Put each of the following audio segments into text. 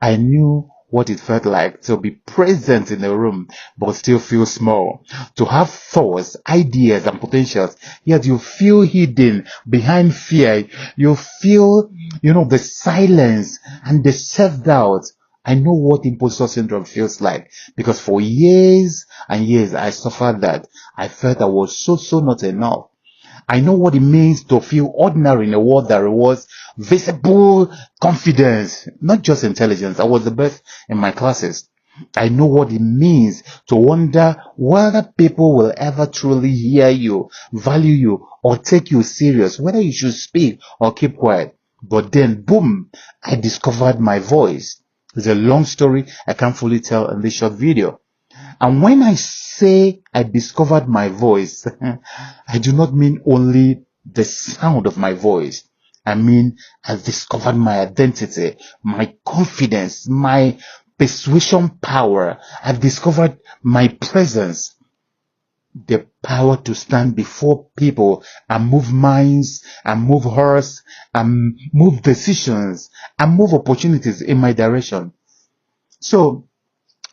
I knew what it felt like to be present in a room but still feel small, to have thoughts, ideas, and potentials, yet you feel hidden behind fear. You feel, the silence and the self-doubt. I know what imposter syndrome feels like, because for years and years I suffered that. I felt I was so not enough. I know what it means to feel ordinary in a world that rewards visible confidence, not just intelligence. I was the best in my classes. I know what it means to wonder whether people will ever truly hear you, value you, or take you serious, whether you should speak or keep quiet. But then, boom, I discovered my voice. It's a long story I can't fully tell in this short video. And when I say I discovered my voice, I do not mean only the sound of my voice. I mean, I discovered my identity, my confidence, my persuasion power. I've discovered my presence, the power to stand before people and move minds and move hearts and move decisions and move opportunities in my direction. So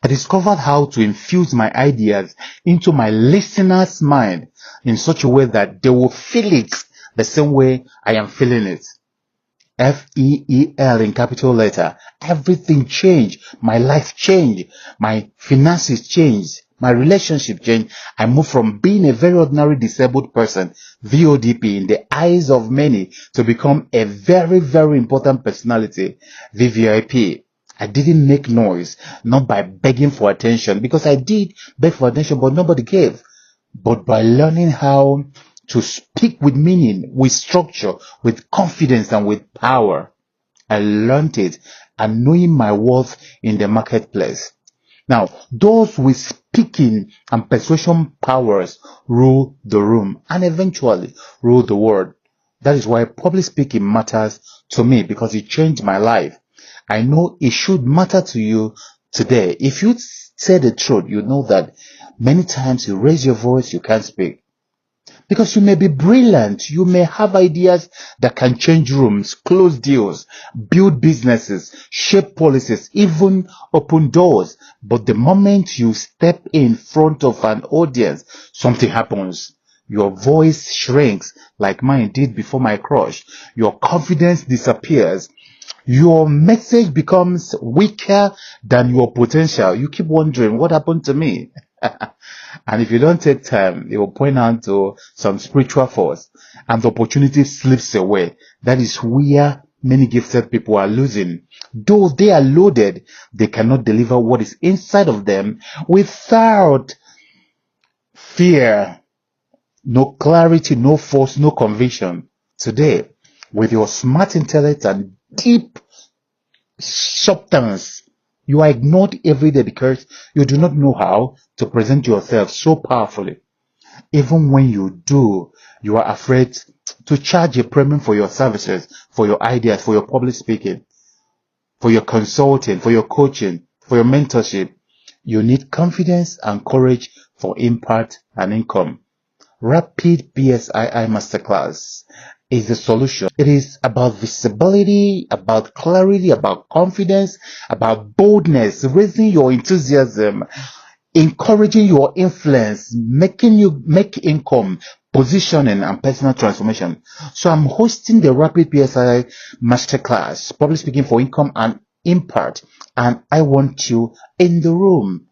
I discovered how to infuse my ideas into my listener's mind in such a way that they will feel it the same way I am feeling it. FEEL in capital letter. Everything changed. My life changed. My finances changed. My relationship changed. I moved from being a very ordinary disabled person, VODP, in the eyes of many, to become a very, very important personality, VVIP. I didn't make noise, not by begging for attention, because I did beg for attention, but nobody gave. But by learning how to speak with meaning, with structure, with confidence, and with power. I learned it, and knowing my worth in the marketplace. Now, those with speaking and persuasion powers rule the room and eventually rule the world. That is why public speaking matters to me, because it changed my life. I know it should matter to you today. If you say the truth, you know that many times you raise your voice, you can't speak. Because you may be brilliant, you may have ideas that can change rooms, close deals, build businesses, shape policies, even open doors. But the moment you step in front of an audience, something happens. Your voice shrinks like mine did before my crush. Your confidence disappears. Your message becomes weaker than your potential. You keep wondering, what happened to me? And if you don't take time, it will point out to some spiritual force, and the opportunity slips away. That is where many gifted people are losing. Though they are loaded, they cannot deliver what is inside of them without fear, no clarity, no force, no conviction. Today, with your smart intellect and deep substance, you are ignored every day because you do not know how to present yourself so powerfully. Even when you do, you are afraid to charge a premium for your services, for your ideas, for your public speaking, for your consulting, for your coaching, for your mentorship. You need confidence and courage for impact and income. RapidPSII Masterclass is the solution. It is about visibility, about clarity, about confidence, about boldness, raising your enthusiasm, encouraging your influence, making you make income, positioning, and personal transformation. So I'm hosting the RapidPSII Masterclass, public speaking for income and impact, and I want you in the room.